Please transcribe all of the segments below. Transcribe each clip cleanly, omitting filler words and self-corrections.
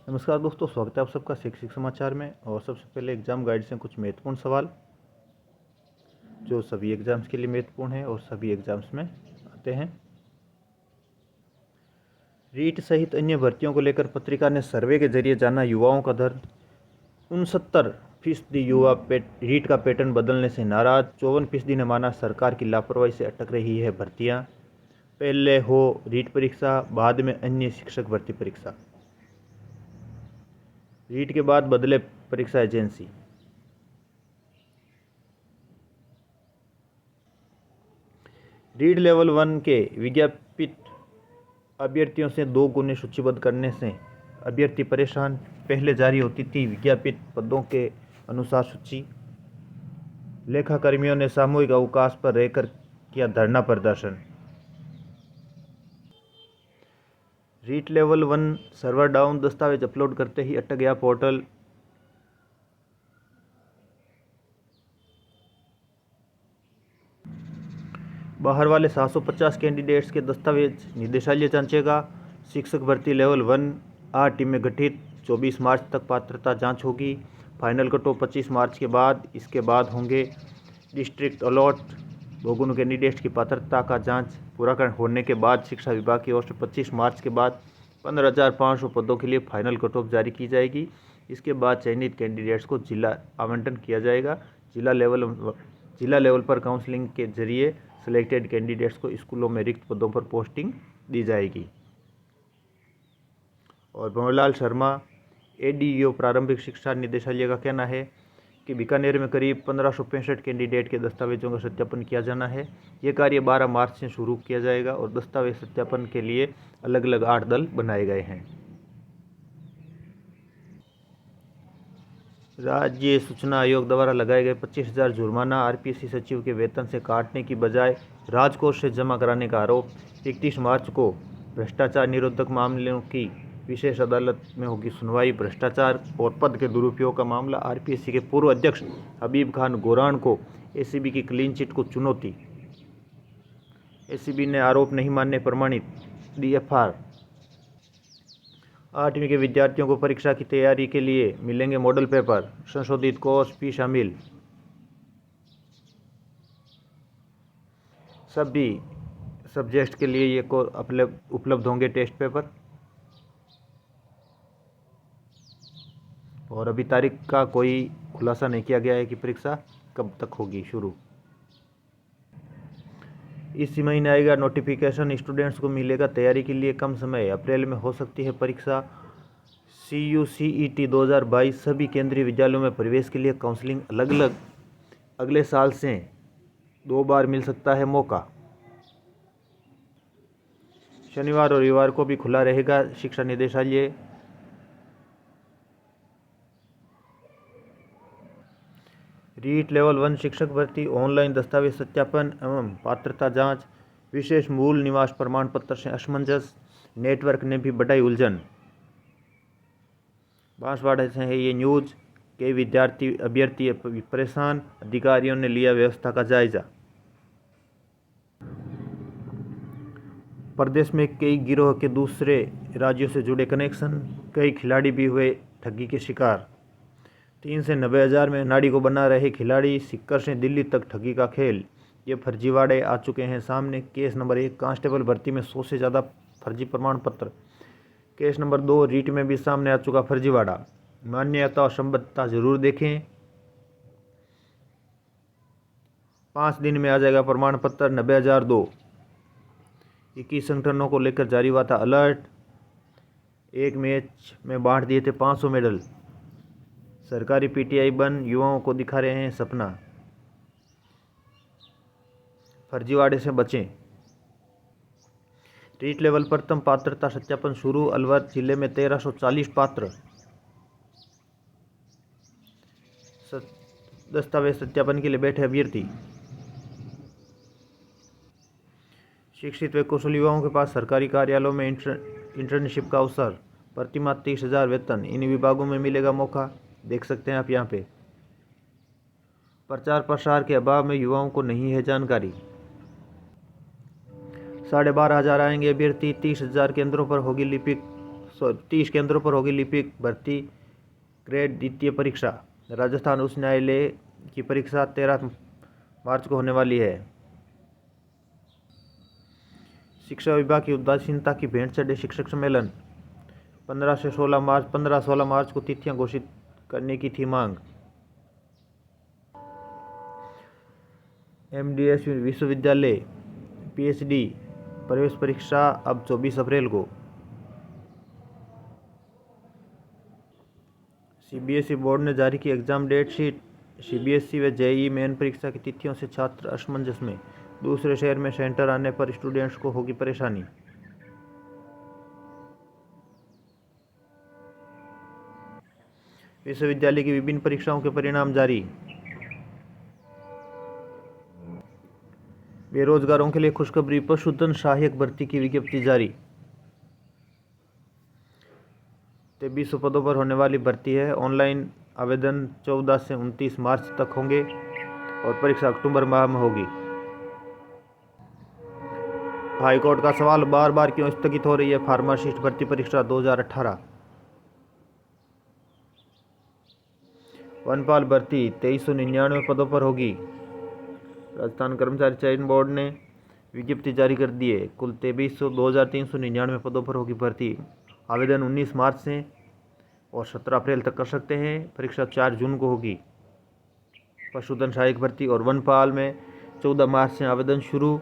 नमस्कार दोस्तों, स्वागत है आप सबका शैक्षिक समाचार में। और सबसे पहले एग्जाम गाइड से कुछ महत्वपूर्ण सवाल जो सभी एग्जाम्स के लिए महत्वपूर्ण है और सभी एग्जाम्स में आते हैं। रीट सहित अन्य भर्तियों को लेकर पत्रिका ने सर्वे के जरिए जाना युवाओं का दर्द। 69% युवा रीट का पैटर्न बदलने से नाराज। 54% ने माना सरकार की लापरवाही से अटक रही है भर्तियां। पहले हो रीट परीक्षा, बाद में अन्य शिक्षक भर्ती परीक्षा। रीट के बाद बदले परीक्षा एजेंसी। रीट लेवल 1 के विज्ञापित अभ्यर्थियों से 2 गुने सूचीबद्ध करने से अभ्यर्थी परेशान। पहले जारी होती थी विज्ञापित पदों के अनुसार सूची। लेखाकर्मियों ने सामूहिक अवकाश पर रहकर किया धरना प्रदर्शन। रीट लेवल 1 सर्वर डाउन, दस्तावेज अपलोड करते ही अटक गया पोर्टल। बाहर वाले 750 कैंडिडेट्स के दस्तावेज निदेशालय जांचेगा। शिक्षक भर्ती लेवल 1 8 टीमें गठित। 24 मार्च तक पात्रता जांच होगी। फाइनल कट ऑफ 25 मार्च के बाद। इसके बाद होंगे डिस्ट्रिक्ट अलॉट। 2 गुना कैंडिडेट्स की पात्रता का जांच पूरा होने के बाद शिक्षा विभाग की ओर से 25 मार्च के बाद 15,500 पदों के लिए फाइनल कट ऑफ जारी की जाएगी। इसके बाद चयनित कैंडिडेट्स को जिला आवंटन किया जाएगा। जिला लेवल पर काउंसलिंग के जरिए सिलेक्टेड कैंडिडेट्स को स्कूलों में रिक्त पदों पर पोस्टिंग दी जाएगी। और भंवरलाल शर्मा एडीईओ प्रारंभिक शिक्षा निदेशालय का कहना है कि बीकानेर में करीब 1565 कैंडिडेट के दस्तावेजों का सत्यापन किया जाना है। ये कार्य 12 मार्च से शुरू किया जाएगा और दस्तावेज सत्यापन के लिए अलग अलग 8 दल बनाए गए हैं। राज्य सूचना आयोग द्वारा लगाए गए 25,000 जुर्माना आरपीएससी सचिव के वेतन से काटने की बजाय राजकोष से जमा कराने का आरोप। 31 मार्च को भ्रष्टाचार निरोधक मामलों की विशेष अदालत में होगी सुनवाई। भ्रष्टाचार और पद के दुरुपयोग का मामला। आरपीएससी के पूर्व अध्यक्ष हबीब खान गोरान को एसीबी की क्लीन चिट को चुनौती। एसीबी ने आरोप नहीं मानने प्रमाणित दी एफआईआर। 8वीं के विद्यार्थियों को परीक्षा की तैयारी के लिए मिलेंगे मॉडल पेपर। संशोधित कोर्स भी शामिल। सभी सब्जेक्ट के लिए ये उपलब्ध होंगे टेस्ट पेपर। और अभी तारीख का कोई खुलासा नहीं किया गया है कि परीक्षा कब तक होगी शुरू। इसी महीने आएगा नोटिफिकेशन। स्टूडेंट्स को मिलेगा तैयारी के लिए कम समय। अप्रैल में हो सकती है परीक्षा। CUCET 2022 सभी केंद्रीय विद्यालयों में प्रवेश के लिए काउंसलिंग अगले साल से 2 बार मिल सकता है मौका। शनिवार और रविवार को भी खुला रहेगा शिक्षा निदेशालय। रीट लेवल 1 शिक्षक भर्ती ऑनलाइन दस्तावेज सत्यापन एवं पात्रता जांच। विशेष मूल निवास प्रमाण पत्र से असमंजस। नेटवर्क ने भी बढ़ाई उलझन। बांसवाड़ा से है ये न्यूज। कई अभ्यर्थी परेशान। अधिकारियों ने लिया व्यवस्था का जायजा। प्रदेश में कई गिरोह के दूसरे राज्यों से जुड़े कनेक्शन। कई खिलाड़ी भी हुए ठगी के शिकार। 3 से 90,000 में नाड़ी को बना रहे खिलाड़ी। सिक्कर से दिल्ली तक ठगी का खेल। ये फर्जीवाड़े आ चुके हैं सामने। केस नंबर 1 कांस्टेबल भर्ती में 100 से ज़्यादा फर्जी प्रमाण पत्र। केस नंबर 2 रीट में भी सामने आ चुका फर्जीवाड़ा। मान्यता और संबद्धता जरूर देखें। 5 दिन में आ जाएगा प्रमाण पत्र 90,002। 21 संगठनों को लेकर जारी हुआ था अलर्ट। एक मैच में बांट दिए थे 500 मेडल। सरकारी पीटीआई बंद। युवाओं को दिखा रहे हैं सपना। फर्जीवाड़े से बचें। रीट लेवल प्रथम पात्रता सत्यापन शुरू। अलवर जिले में 1340 पात्र दस्तावेज सत्यापन के लिए बैठे अभ्यर्थी। शिक्षित व कुशल युवाओं के पास सरकारी कार्यालयों में इंटर्नशिप का अवसर। प्रतिमाह 30,000 वेतन। इन विभागों में मिलेगा मौका। देख सकते हैं आप यहाँ पे। प्रचार प्रसार के अभाव में युवाओं को नहीं है जानकारी। 12,500 आएंगे अभ्यर्थी। 30,000 केंद्रों पर होगी लिपिक 30 केंद्रों पर होगी लिपिक भर्ती ग्रेड द्वितीय परीक्षा। राजस्थान उच्च न्यायालय की परीक्षा 13 मार्च को होने वाली है। शिक्षा विभाग की उदासीनता की भेंट चढ़े शिक्षक सम्मेलन। 15-16 मार्च को तिथियां घोषित करने की थी मांग। MDS विश्वविद्यालय PhD प्रवेश परीक्षा अब 24 अप्रैल को। CBSE बोर्ड ने जारी की एग्जाम डेट शीट। CBSE व JEE मेन परीक्षा की तिथियों से छात्र असमंजस में। दूसरे शहर में सेंटर आने पर स्टूडेंट्स को होगी परेशानी। विश्वविद्यालय की विभिन्न परीक्षाओं के परिणाम जारी। बेरोजगारों के लिए खुशखबरी, पशुधन सहायक भर्ती की विज्ञप्ति जारी। 2300 पदों पर होने वाली भर्ती है। ऑनलाइन आवेदन 14 से 29 मार्च तक होंगे और परीक्षा अक्टूबर माह में होगी। हाईकोर्ट का सवाल, बार बार क्यों स्थगित हो रही है फार्मासिस्ट भर्ती परीक्षा 2018। वनपाल भर्ती 2399 पदों पर होगी। राजस्थान कर्मचारी चयन बोर्ड ने विज्ञप्ति जारी कर दी है। कुल 2399 पदों पर होगी भर्ती। आवेदन 19 मार्च से और 17 अप्रैल तक कर सकते हैं। परीक्षा 4 जून को होगी। पशुधन सहायक भर्ती और वनपाल में 14 मार्च से आवेदन शुरू,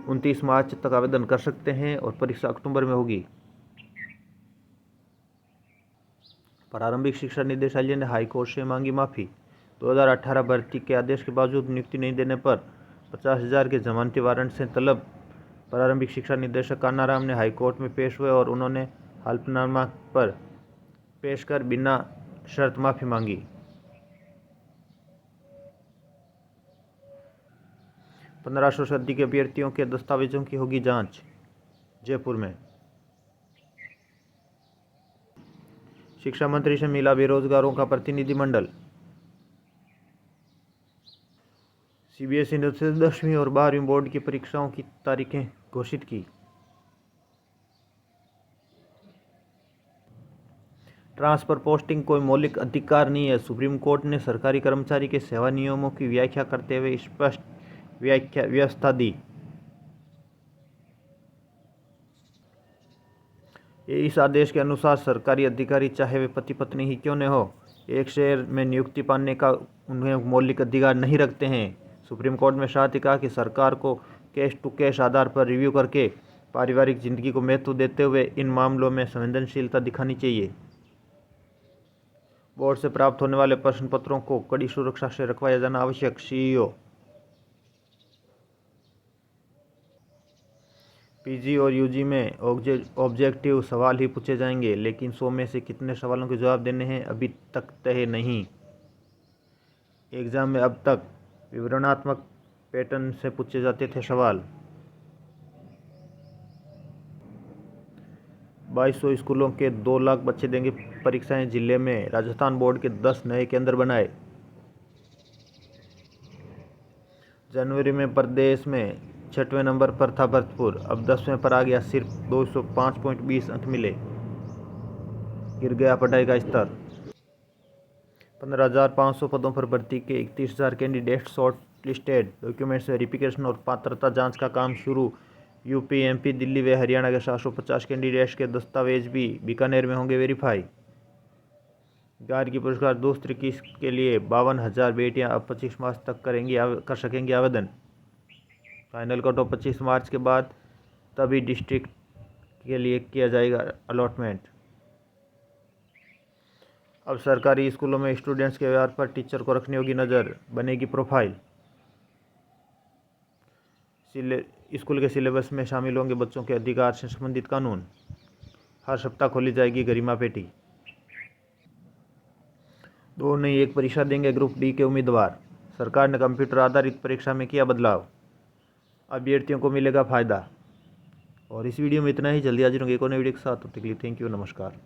29 मार्च तक आवेदन कर सकते हैं और परीक्षा अक्टूबर में होगी। प्रारंभिक शिक्षा निदेशालय ने हाईकोर्ट से मांगी माफ़ी। 2018 भर्ती के आदेश के बावजूद नियुक्ति नहीं देने पर 50,000 के जमानती वारंट से तलब। प्रारंभिक शिक्षा निदेशक कान्नाराम ने हाईकोर्ट में पेश हुए और उन्होंने हल्फनामा पर पेश कर बिना शर्त माफ़ी मांगी। 1500 सदी के अभ्यर्थियों के दस्तावेजों की होगी जांच। जयपुर में शिक्षा मंत्री से मिला बेरोजगारों का प्रतिनिधिमंडल। CBSE ने 10वीं और 12वीं बोर्ड की परीक्षाओं की तारीखें घोषित की। ट्रांसफर पोस्टिंग कोई मौलिक अधिकार नहीं है। सुप्रीम कोर्ट ने सरकारी कर्मचारी के सेवा नियमों की व्याख्या करते हुए स्पष्ट व्यवस्था दी। इस आदेश के अनुसार सरकारी अधिकारी चाहे वे पति पत्नी ही क्यों न हो, एक शहर में नियुक्ति पाने का उन्हें मौलिक अधिकार नहीं रखते हैं। सुप्रीम कोर्ट में साथ ही कहा कि सरकार को केस टू केस आधार पर रिव्यू करके पारिवारिक जिंदगी को महत्व देते हुए इन मामलों में संवेदनशीलता दिखानी चाहिए। बोर्ड से प्राप्त होने वाले प्रश्न पत्रों को कड़ी सुरक्षा से रखवाया जाना आवश्यक। CEO PG और UG में ऑब्जेक्टिव सवाल ही पूछे जाएंगे, लेकिन 100 में से कितने सवालों के जवाब देने हैं अभी तक तय नहीं। एग्जाम में अब तक विवरणात्मक पैटर्न से पूछे जाते थे सवाल। 2200 स्कूलों के 2 लाख बच्चे देंगे परीक्षाएं। जिले में राजस्थान बोर्ड के 10 नए केंद्र बनाए। जनवरी में प्रदेश में 6वें नंबर पर था भरतपुर, अब 10वें पर आ गया। सिर्फ 205.20 अंक मिले, गिर गया पढ़ाई का स्तर। 15,500 पदों पर भर्ती के 31,000 candidate short listed. Documents verification और पात्रता जांच का काम शुरू। UP, MP, दिल्ली व हरियाणा के 750 कैंडिडेट्स के दस्तावेज भी बीकानेर में होंगे वेरीफाई। गार की पुरस्कार दूसरे किस्त के लिए 52,000 बेटियां अब 25 मार्च तक कर सकेंगी आवेदन। फाइनल कट ऑफ 25 मार्च के बाद तभी डिस्ट्रिक्ट के लिए किया जाएगा अलॉटमेंट। अब सरकारी स्कूलों में स्टूडेंट्स के व्यवहार पर टीचर को रखनी होगी नज़र, बनेगी प्रोफाइल। स्कूल के सिलेबस में शामिल होंगे बच्चों के अधिकार से संबंधित कानून। हर सप्ताह खोली जाएगी गरिमा पेटी। 2 नहीं 1 परीक्षा देंगे ग्रुप D के उम्मीदवार। सरकार ने कंप्यूटर आधारित परीक्षा में किया बदलाव, अभ्यर्थियों को मिलेगा फायदा। और इस वीडियो में इतना ही। जल्दी हाजिर होंगे एक और नई वीडियो के साथ। तब तक के लिए थैंक यू, नमस्कार।